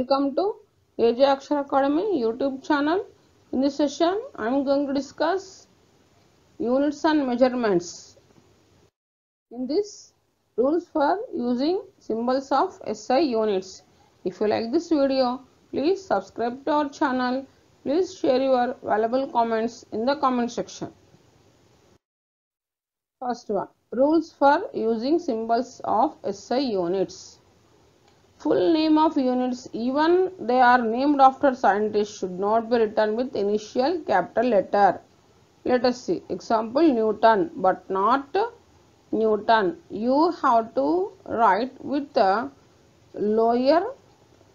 Welcome to AJ Akshar Academy YouTube channel. In this session, I am going to discuss units and measurements. In this, rules for using symbols of SI units. If you like this video, please subscribe to our channel. Please share your valuable comments in the comment section. First one, rules for using symbols of SI units. Full name of units, even they are named after scientists, should not be written with initial capital letter. Let us see. Example, Newton, but not Newton. You have to write with the lower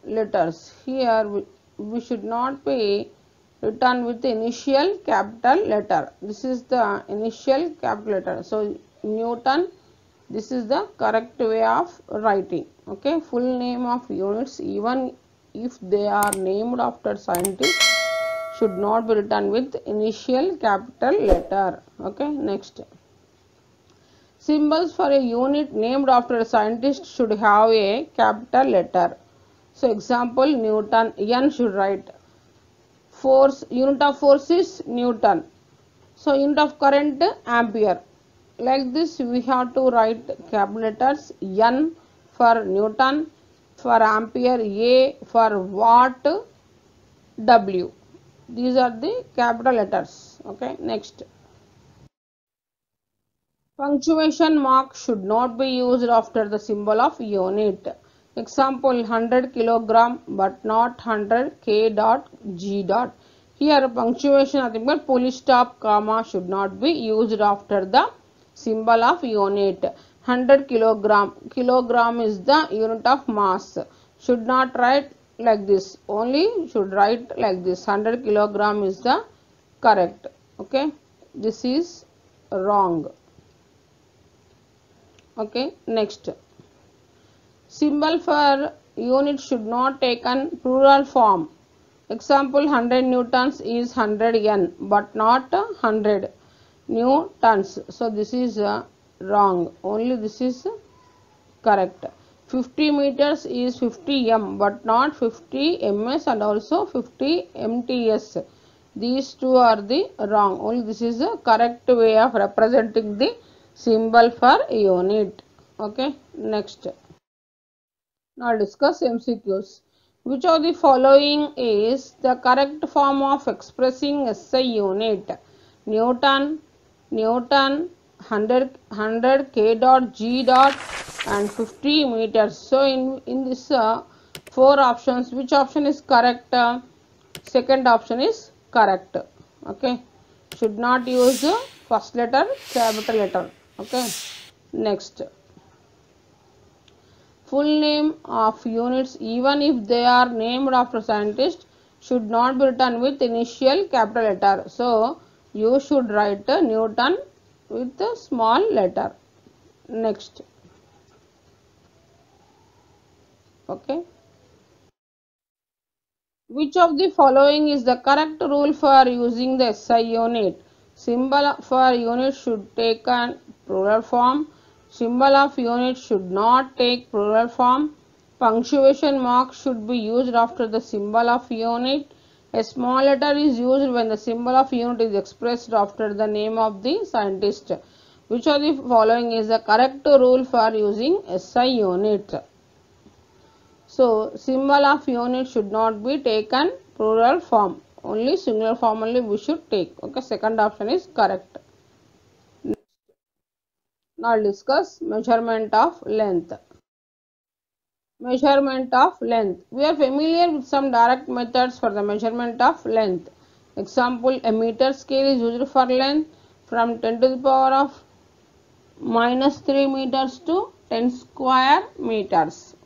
letters. Here we should not be written with the initial capital letter. This is the initial capital letter. So Newton, this is the correct way of writing. Okay, full name of units, even if they are named after scientists, should not be written with initial capital letter. Okay, next. Symbols for a unit named after a scientist should have a capital letter. So example, Newton, N should write. Force, unit of force is Newton. So unit of current, ampere. Like this we have to write capital letters, N for Newton, for ampere, A for watt, W. These are the capital letters. Okay, next. Punctuation mark should not be used after the symbol of unit. Example, 100 kilogram but not 100 k dot g dot. Here punctuation, nothing but full stop, comma should not be used after the symbol of unit. 100 kilogram. Kilogram is the unit of mass. Should not write like this. Only should write like this. 100 kilogram is the correct. Okay. This is wrong. Okay. Next. Symbol for unit should not take an plural form. Example, 100 newtons is 100 N but not 100 newtons. So this is wrong. Only this is correct. 50 meters is 50 m but not 50 ms and also 50 mts. These two are the wrong. Only this is the correct way of representing the symbol for unit. Okay, next. Now discuss MCQs. Which of the following is the correct form of expressing SI unit? Newton, 100 k dot g dot and 50 meters. So in this 4 options, which option is correct? Second option is correct. Okay, should not use the first letter, capital letter. Okay, next. Full name of units, even if they are named after scientists, should not be written with initial capital letter. So you should write Newton with a small letter. Next. Okay. Which of the following is the correct rule for using the SI unit? Symbol for unit should take an plural form. Symbol of unit should not take plural form. Punctuation mark should be used after the symbol of unit. A small letter is used when the symbol of unit is expressed after the name of the scientist. Which of the following is the correct rule for using SI unit? So, symbol of unit should not be taken plural form. Only singular form only we should take. Okay, second option is correct. Now discuss measurement of length. Measurement of length. We are familiar with some direct methods for the measurement of length. Example, a meter scale is used for length from 10 to the power of minus 3 meters to 10 square meters.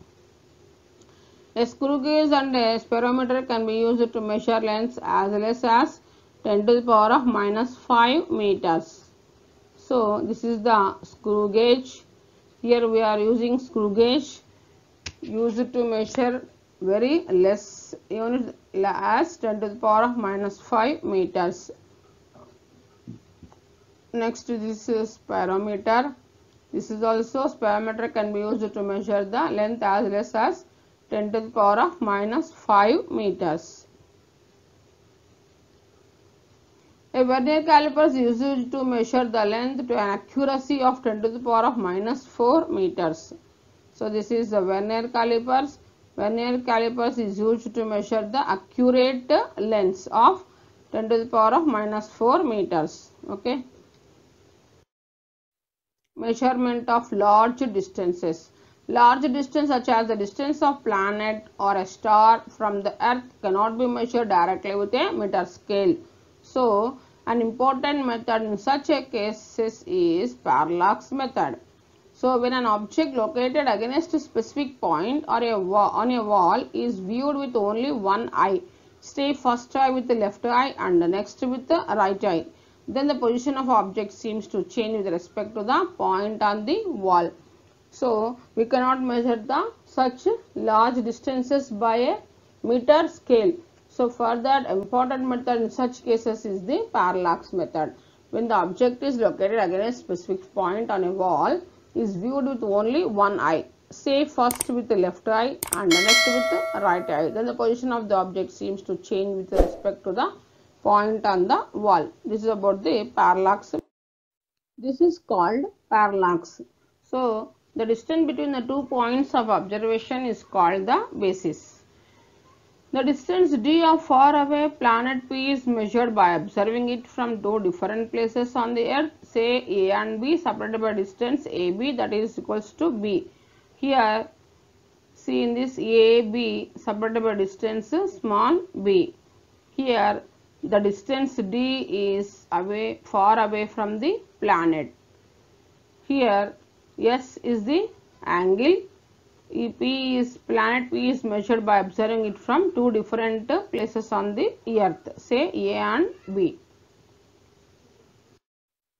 A screw gauge and a spirometer can be used to measure lengths as less as 10 to the power of minus 5 meters. So this is the screw gauge. Here we are using screw gauge used to measure very less unit as 10 to the power of minus 5 meters. Next, this is spirometer. This is also spirometer can be used to measure the length as less as 10 to the power of minus 5 meters. A vernier caliper is used to measure the length to an accuracy of 10 to the power of minus 4 meters. So this is the vernier calipers. Vernier calipers is used to measure the accurate lengths of 10 to the power of minus 4 meters. Okay. Measurement of large distances. Large distance such as the distance of planet or a star from the earth cannot be measured directly with a meter scale. So an important method in such a cases is parallax method. So when an object located against a specific point or on a wall is viewed with only one eye, say first eye with the left eye and the next with the right eye, then the position of object seems to change with respect to the point on the wall. So we cannot measure the such large distances by a meter scale. So for that, important method in such cases is the parallax method. When the object is located against a specific point on a wall is viewed with only one eye, say first with the left eye and the next with the right eye, then the position of the object seems to change with respect to the point on the wall. This is about the parallax. This is called parallax. So the distance between the 2 points of observation is called the basis. The distance d of faraway planet P is measured by observing it from 2 different places on the earth, say A and B, separated by distance AB, that is equals to B. Here see in this AB separated by distance small b. Here the distance d is far away from the planet. Here S is the angle. Planet P is measured by observing it from 2 different places on the earth, say A and B.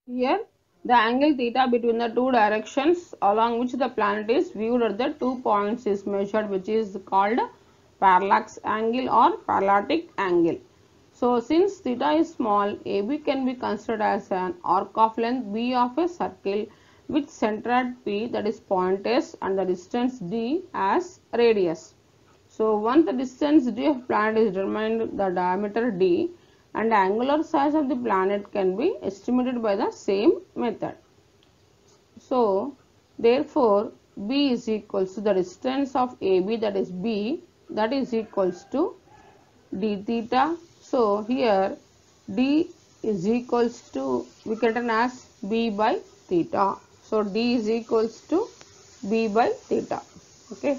Here the angle theta between the 2 directions along which the planet is viewed at the 2 points is measured, which is called parallax angle or parallatic angle. So since theta is small, AB can be considered as an arc of length B of a circle with center at P, that is point S, and the distance d as radius. So once the distance d of planet is determined, the diameter d and the angular size of the planet can be estimated by the same method. So therefore B is equals to the distance of AB, that is B, that is equals to d theta. So here d is equals to, we can written as B by theta. So d is equals to B by theta. Okay.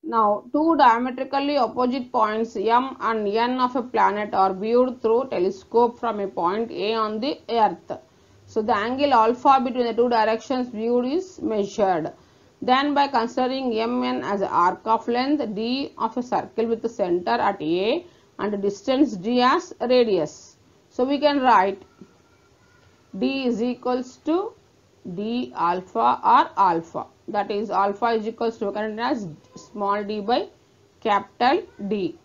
Now, 2 diametrically opposite points M and N of a planet are viewed through telescope from a point A on the earth. So the angle alpha between the 2 directions viewed is measured. Then by considering Mn as an arc of length d of a circle with the center at A and the distance d as radius. So we can write d is equals to d alpha or alpha, that is alpha is equals to as small d by capital D.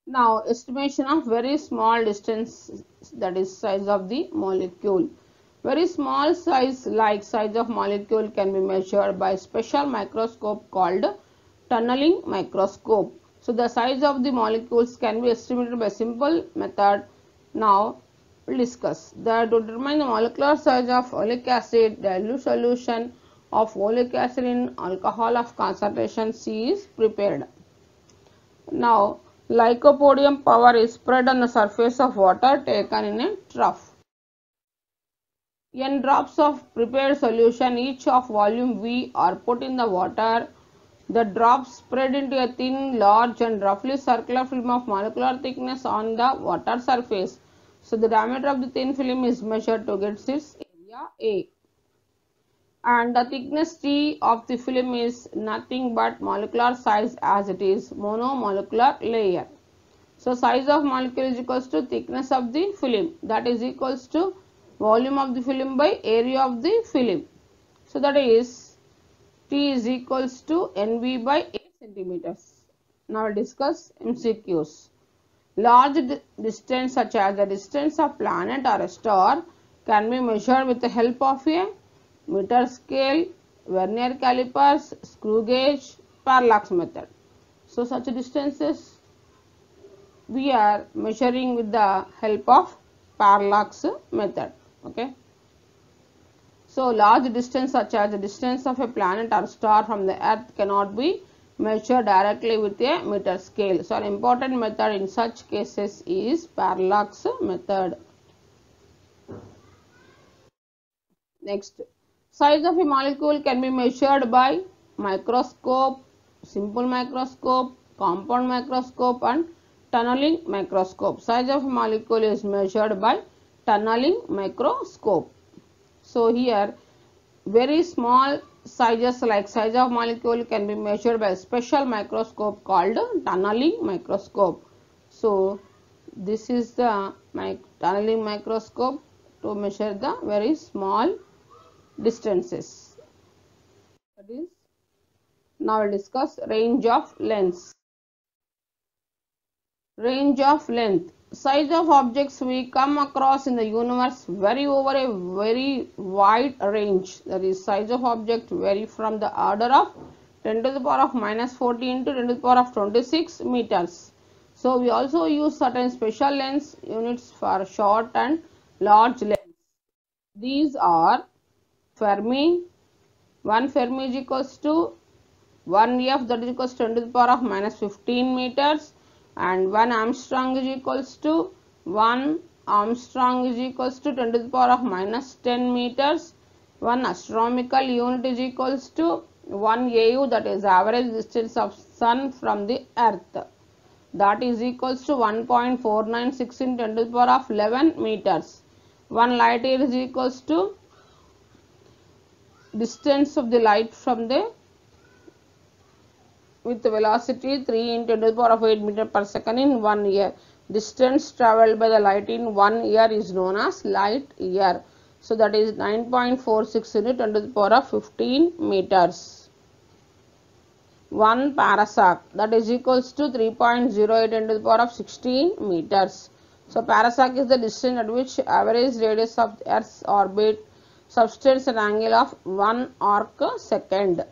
Now estimation of very small distance, that is size of the molecule. Very small size like size of molecule can be measured by special microscope called tunneling microscope. So the size of the molecules can be estimated by simple method. Now we'll discuss that. To determine the molecular size of folic acid, dilute solution of folic acid in alcohol of concentration C is prepared. Now lycopodium powder is spread on the surface of water taken in a trough. N drops of prepared solution each of volume V are put in the water. The drops spread into a thin, large and roughly circular film of molecular thickness on the water surface. So the diameter of the thin film is measured to get its area A. And the thickness T of the film is nothing but molecular size, as it is monomolecular layer. So size of molecule is equals to thickness of the film, that is equals to volume of the film by area of the film. So that is T is equals to NV by A centimeters. Now we'll discuss MCQs. Large distance such as the distance of planet or a star can be measured with the help of a meter scale, vernier calipers, screw gauge, parallax method. So such distances we are measuring with the help of parallax method. Okay. So large distance such as the distance of a planet or star from the earth cannot be measured directly with a meter scale. So an important method in such cases is parallax method. Next, size of a molecule can be measured by microscope, simple microscope, compound microscope and tunneling microscope. Size of a molecule is measured by tunneling microscope. So here very small sizes like size of molecule can be measured by a special microscope called tunneling microscope. So this is the tunneling microscope to measure the very small distances. That is, now we'll discuss range of lengths. Range of length. Size of objects we come across in the universe vary over a very wide range. That is, size of object vary from the order of 10 to the power of minus 14 to 10 to the power of 26 meters. So we also use certain special length units for short and large lengths. These are Fermi. 1 Fermi is equals to 1 F, that is equals to 10 to the power of minus 15 meters, and 1 Armstrong is equals to 1 Armstrong is equals to 10 to the power of minus 10 meters. 1 astronomical unit is equals to 1 AU, that is average distance of sun from the earth, that is equals to 1.496 in 10 to the power of 11 meters. 1 light year is equals to distance of the light from the with velocity 3 into 10 to the power of 8 meter per second in 1 year. Distance travelled by the light in 1 year is known as light year. So that is 9.46 into 10 to the power of 15 meters. 1 parasec, that is equals to 3.08 into the power of 16 meters. So parasec is the distance at which average radius of the Earth's orbit subtends an angle of 1 arc second.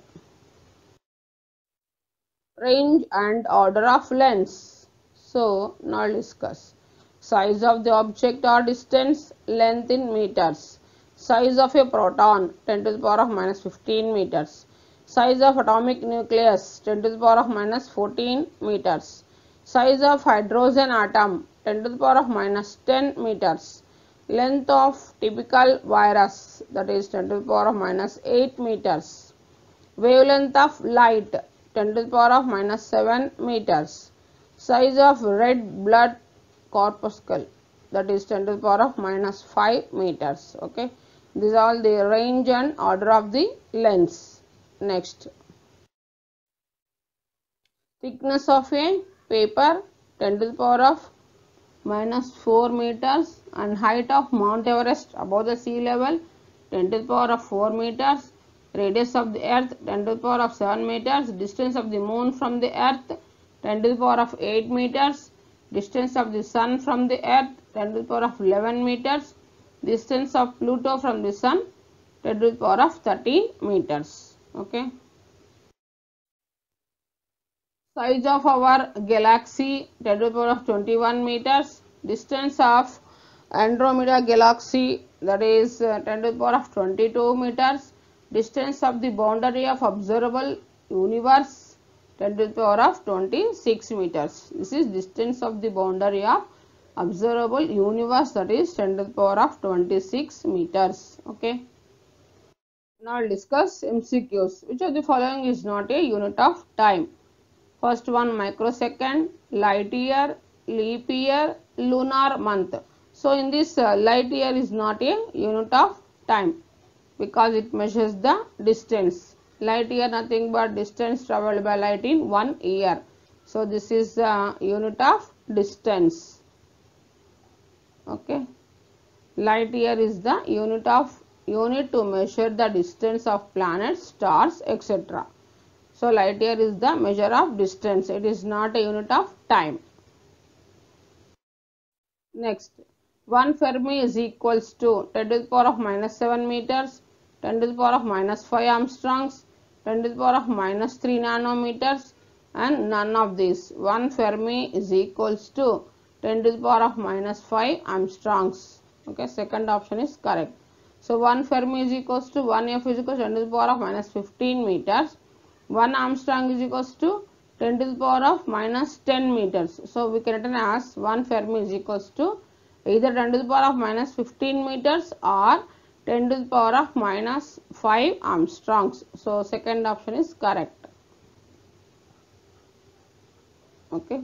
Range and order of lengths. So now I'll discuss size of the object or distance, length in meters. Size of a proton 10 to the power of minus 15 meters. Size of atomic nucleus 10 to the power of minus 14 meters. Size of hydrogen atom 10 to the power of minus 10 meters. Length of typical virus, that is 10 to the power of minus 8 meters. Wavelength of light 10 to the power of minus 7 meters. Size of red blood corpuscle, that is 10 to the power of minus 5 meters. Okay, these are all the range and order of the lengths. Next, thickness of a paper 10 to the power of minus 4 meters, and height of Mount Everest above the sea level 10 to the power of 4 meters. Radius of the earth 10 to the power of 7 meters. Distance of the moon from the earth 10 to the power of 8 meters. Distance of the sun from the earth 10 to the power of 11 meters. Distance of Pluto from the sun 10 to the power of 13 meters. Okay. Size of our galaxy 10 to the power of 21 meters. Distance of Andromeda galaxy, that is 10 to the power of 22 meters. Distance of the boundary of observable universe 10 to the power of 26 meters. This is distance of the boundary of observable universe, that is 10 to the power of 26 meters. Okay. Now I'll discuss MCQs. Which of the following is not a unit of time? First one, microsecond, light year, leap year, lunar month. So in this light year is not a unit of time because it measures the distance. Light year nothing but distance travelled by light in 1 year. So this is the unit of distance. Okay. Light year is the unit to measure the distance of planets, stars, etc. So light year is the measure of distance. It is not a unit of time. Next, 1 Fermi is equals to 10 to the power of minus 7 meters. 10 to the power of minus 5 Armstrongs, 10 to the power of minus 3 nanometers, and none of these. 1 Fermi is equals to 10 to the power of minus 5 Armstrongs. Okay, second option is correct. So 1 Fermi is equals to 1 F is equals to 10 to the power of minus 15 meters. 1 Armstrong is equals to 10 to the power of minus 10 meters. So we can written as 1 Fermi is equals to either 10 to the power of minus 15 meters or 10 to the power of minus 5 Armstrongs. So second option is correct. Okay.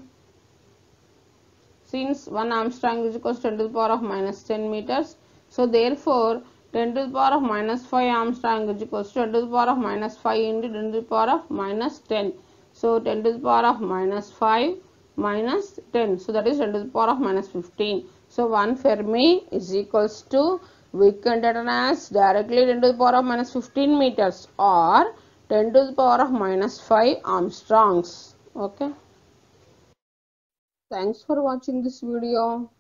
Since 1 Armstrong is equals to 10 to the power of minus 10 meters, so therefore 10 to the power of minus 5 Armstrong is equals to 10 to the power of minus 5 into 10 to the power of minus 10. So 10 to the power of minus 5 minus 10. So that is 10 to the power of minus 15. So 1 Fermi is equals to, we can write as directly 10 to the power of minus 15 meters or 10 to the power of minus 5 Armstrongs. Okay. Thanks for watching this video.